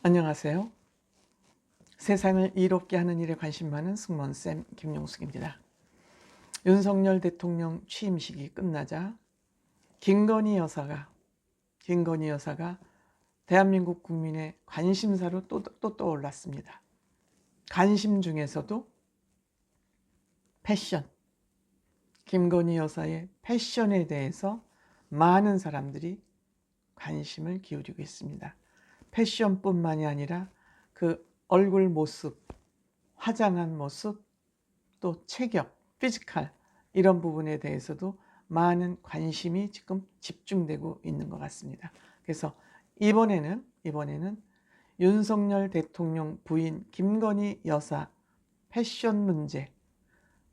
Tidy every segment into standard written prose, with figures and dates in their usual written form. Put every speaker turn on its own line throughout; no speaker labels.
안녕하세요. 세상을 이롭게 하는 일에 관심 많은 승무원쌤 김용숙입니다. 윤석열 대통령 취임식이 끝나자 김건희 여사가 대한민국 국민의 관심사로 또 떠올랐습니다. 관심 중에서도 패션, 김건희 여사의 패션에 대해서 많은 사람들이 관심을 기울이고 있습니다. 패션뿐만이 아니라 그 얼굴 모습, 화장한 모습, 또 체격, 피지컬 이런 부분에 대해서도 많은 관심이 지금 집중되고 있는 것 같습니다. 그래서 이번에는 윤석열 대통령 부인 김건희 여사 패션 문제,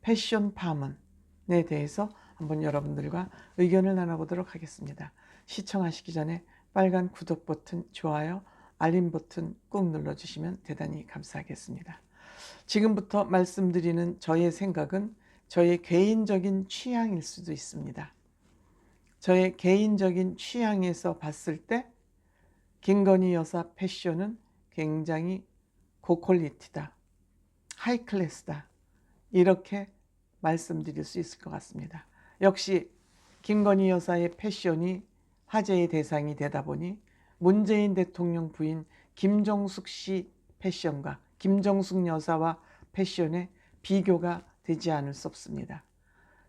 패션 파문에 대해서 한번 여러분들과 의견을 나눠보도록 하겠습니다. 시청하시기 전에 빨간 구독 버튼, 좋아요, 알림 버튼 꾹 눌러주시면 대단히 감사하겠습니다. 지금부터 말씀드리는 저의 생각은 저의 개인적인 취향일 수도 있습니다. 저의 개인적인 취향에서 봤을 때 김건희 여사 패션은 굉장히 고퀄리티다, 하이클래스다, 이렇게 말씀드릴 수 있을 것 같습니다. 역시 김건희 여사의 패션이 화제의 대상이 되다 보니 문재인 대통령 부인 김정숙 씨 패션과 김정숙 여사와 패션의 비교가 되지 않을 수 없습니다.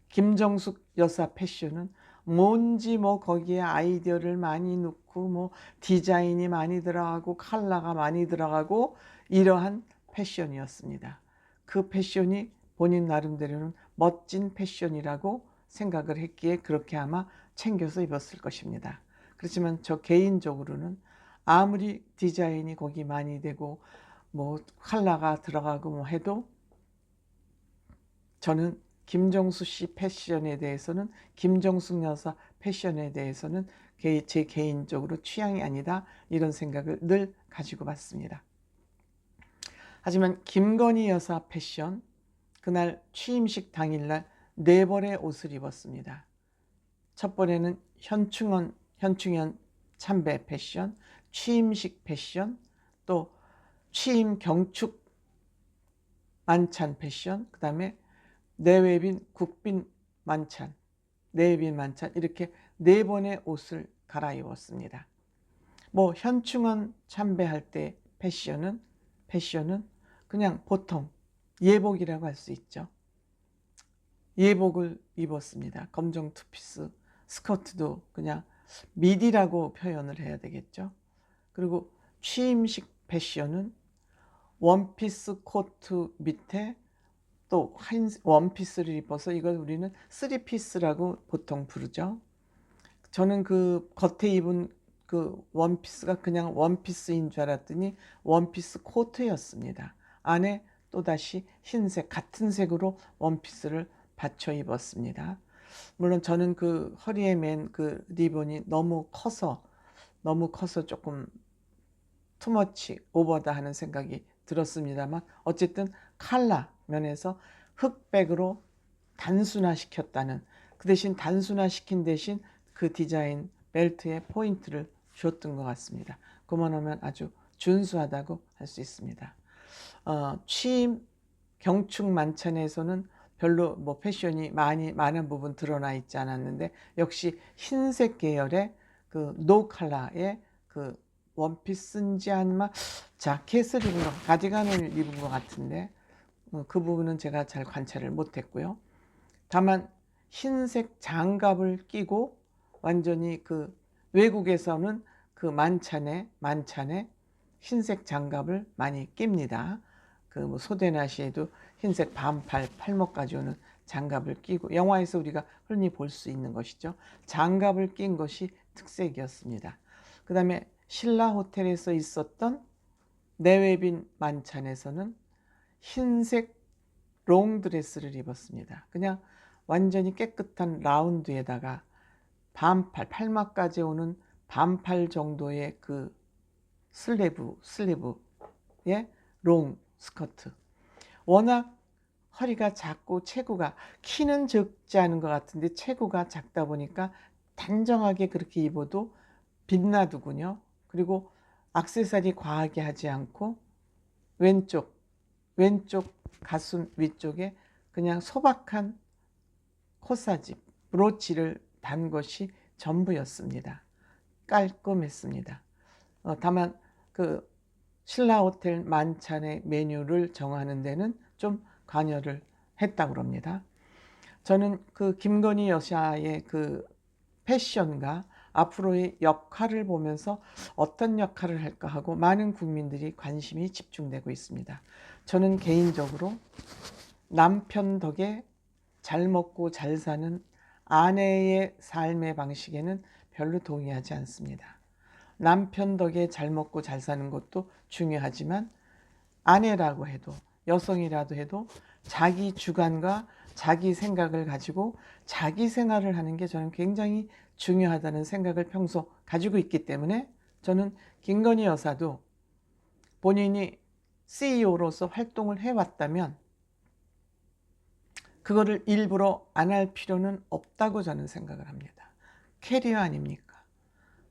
김정숙 여사 패션은 뭔지 거기에 아이디어를 많이 넣고 디자인이 많이 들어가고 컬러가 많이 들어가고 이러한 패션이었습니다. 그 패션이 본인 나름대로는 멋진 패션이라고 생각을 했기에 그렇게 아마 챙겨서 입었을 것입니다. 그렇지만 저 개인적으로는 아무리 디자인이 거기 많이 되고 컬러가 들어가고 해도 저는 김정수 씨 패션에 대해서는, 김정숙 여사 패션에 대해서는 제 개인적으로 취향이 아니다, 이런 생각을 늘 가지고 봤습니다. 하지만 김건희 여사 패션, 그날 취임식 당일날 4벌의 옷을 입었습니다. 첫 번에는 현충원 참배 패션, 취임식 패션, 또 취임 경축 만찬 패션, 그 다음에 내외빈 국빈 만찬, 내외빈 만찬, 이렇게 4번의 옷을 갈아입었습니다. 현충원 참배할 때 패션은 그냥 보통 예복이라고 할 수 있죠. 예복을 입었습니다. 검정 투피스, 스커트도 그냥 미디라고 표현을 해야 되겠죠. 그리고 취임식 패션은 원피스 코트 밑에 또 원피스를 입어서 이걸 우리는 3피스라고 보통 부르죠. 저는 그 겉에 입은 그 원피스가 그냥 원피스인 줄 알았더니 원피스 코트였습니다. 안에 또다시 흰색, 같은 색으로 원피스를 받쳐 입었습니다. 물론 저는 그 허리에 맨 그 리본이 너무 커서 조금 투머치, 오버다 하는 생각이 들었습니다만, 어쨌든 컬러 면에서 흑백으로 단순화시켰다는, 그 대신 단순화시킨 대신 그 디자인 벨트에 포인트를 줬던 것 같습니다. 그만하면 아주 준수하다고 할 수 있습니다. 취임 경축 만찬에서는 별로 패션이 많은 부분 드러나 있지 않았는데, 역시 흰색 계열의 그 노 컬러의 그 원피스인지 아니면 자켓을 입은 가디건을 입은 것 같은데, 그 부분은 제가 잘 관찰을 못했고요. 다만 흰색 장갑을 끼고 완전히 그 외국에서는 그 만찬에 흰색 장갑을 많이 낍니다. 그 소대나시에도 흰색 반팔 팔목까지 오는 장갑을 끼고, 영화에서 우리가 흔히 볼 수 있는 것이죠. 장갑을 낀 것이 특색이었습니다. 그 다음에 신라 호텔에서 있었던 내외빈 만찬에서는 흰색 롱드레스를 입었습니다. 그냥 완전히 깨끗한 라운드에다가 반팔, 팔막까지 오는 반팔 정도의 그 슬리브의 롱 스커트. 워낙 허리가 작고 체구가, 키는 적지 않은 것 같은데 체구가 작다 보니까 단정하게 그렇게 입어도 빛나더군요. 그리고 액세서리 과하게 하지 않고 왼쪽 가슴 위쪽에 그냥 소박한 코사지 브로치를 단 것이 전부였습니다. 깔끔했습니다. 다만 그 신라 호텔 만찬의 메뉴를 정하는 데는 좀 관여를 했다고 그럽니다. 저는 그 김건희 여사의 그 패션과 앞으로의 역할을 보면서 어떤 역할을 할까 하고 많은 국민들이 관심이 집중되고 있습니다. 저는 개인적으로 남편 덕에 잘 먹고 잘 사는 아내의 삶의 방식에는 별로 동의하지 않습니다. 남편 덕에 잘 먹고 잘 사는 것도 중요하지만 아내라고 해도 여성이라도 해도 자기 주관과 자기 생각을 가지고 자기 생활을 하는 게 저는 굉장히 중요하다는 생각을 평소 가지고 있기 때문에 저는 김건희 여사도 본인이 CEO로서 활동을 해왔다면 그거를 일부러 안 할 필요는 없다고 저는 생각을 합니다. 캐리어 아닙니까?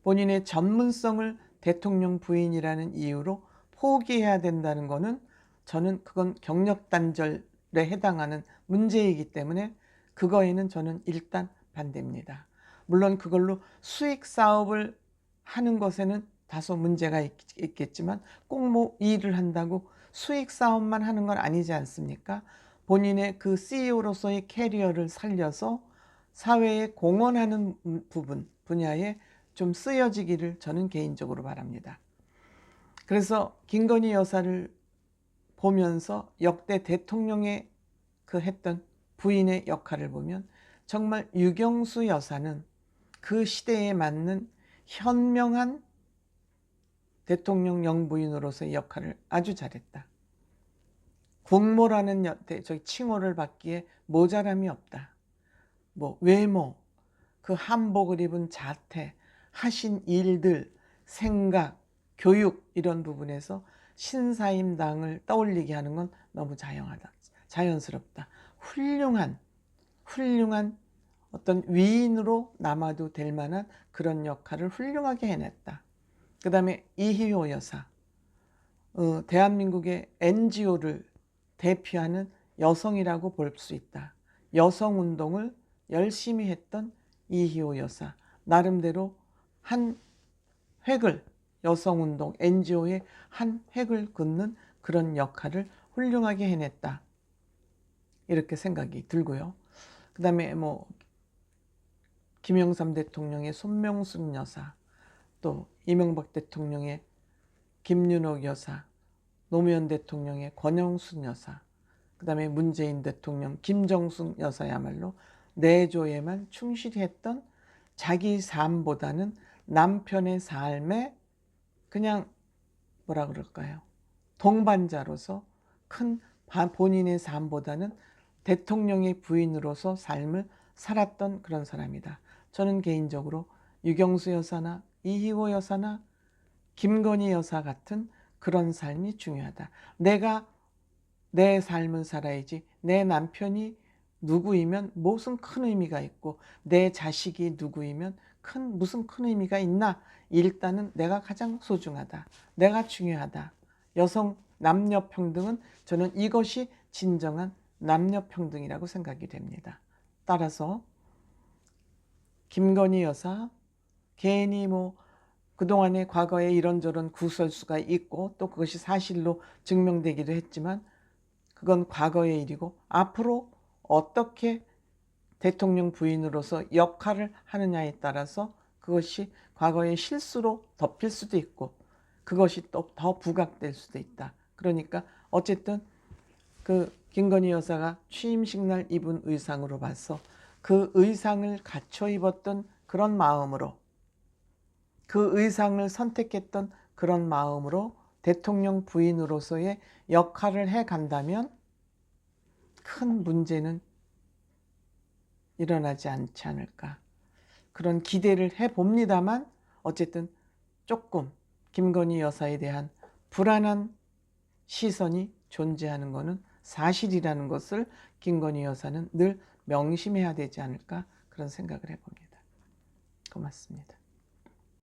본인의 전문성을 대통령 부인이라는 이유로 포기해야 된다는 거는 저는 그건 경력 단절에 해당하는 문제이기 때문에 그거에는 저는 일단 반대입니다. 물론 그걸로 수익 사업을 하는 것에는 다소 문제가 있겠지만 꼭 뭐 일을 한다고 수익 사업만 하는 건 아니지 않습니까? 본인의 그 CEO로서의 캐리어를 살려서 사회에 공헌하는 분야에 좀 쓰여지기를 저는 개인적으로 바랍니다. 그래서 김건희 여사를 보면서 역대 대통령의 그 했던 부인의 역할을 보면 정말 유경수 여사는 그 시대에 맞는 현명한 대통령 영부인으로서의 역할을 아주 잘했다. 국모라는 칭호를 받기에 모자람이 없다. 뭐 외모, 그 한복을 입은 자태, 하신 일들, 생각, 교육 이런 부분에서 신사임당을 떠올리게 하는 건 너무 자연스럽다. 훌륭한 어떤 위인으로 남아도 될 만한 그런 역할을 훌륭하게 해냈다. 그 다음에 이희호 여사, 대한민국의 NGO를 대표하는 여성이라고 볼 수 있다. 여성운동을 열심히 했던 이희호 여사, 나름대로 한 획을 여성운동 NGO의 한 획을 긋는 그런 역할을 훌륭하게 해냈다. 이렇게 생각이 들고요. 그 다음에 뭐 김영삼 대통령의 손명순 여사, 또 이명박 대통령의 김윤옥 여사, 노무현 대통령의 권영순 여사, 그 다음에 문재인 대통령 김정숙 여사야말로 내조에만 충실히 했던 자기 삶보다는 남편의 삶에 그냥 뭐라 그럴까요? 동반자로서 큰 본인의 삶보다는 대통령의 부인으로서 삶을 살았던 그런 사람이다. 저는 개인적으로 유경수 여사나 이희호 여사나 김건희 여사 같은 그런 삶이 중요하다. 내가 내 삶을 살아야지 내 남편이 누구이면 무슨 큰 의미가 있고 내 자식이 누구이면 무슨 큰 의미가 있나. 일단은 내가 가장 소중하다. 내가 중요하다. 여성 남녀 평등은 저는 이것이 진정한 남녀 평등이라고 생각이 됩니다. 따라서 김건희 여사 괜히 뭐 그동안에 과거에 이런저런 구설수가 있고 또 그것이 사실로 증명되기도 했지만 그건 과거의 일이고 앞으로 어떻게 대통령 부인으로서 역할을 하느냐에 따라서 그것이 과거의 실수로 덮일 수도 있고 그것이 또 더 부각될 수도 있다. 그러니까 어쨌든 그 김건희 여사가 취임식 날 입은 의상으로 봐서 그 의상을 갖춰 입었던 그런 마음으로 그 의상을 선택했던 그런 마음으로 대통령 부인으로서의 역할을 해간다면 큰 문제는 일어나지 않지 않을까. 그런 기대를 해봅니다만 어쨌든 조금 김건희 여사에 대한 불안한 시선이 존재하는 것은 사실이라는 것을 김건희 여사는 늘 명심해야 되지 않을까 그런 생각을 해봅니다. 고맙습니다.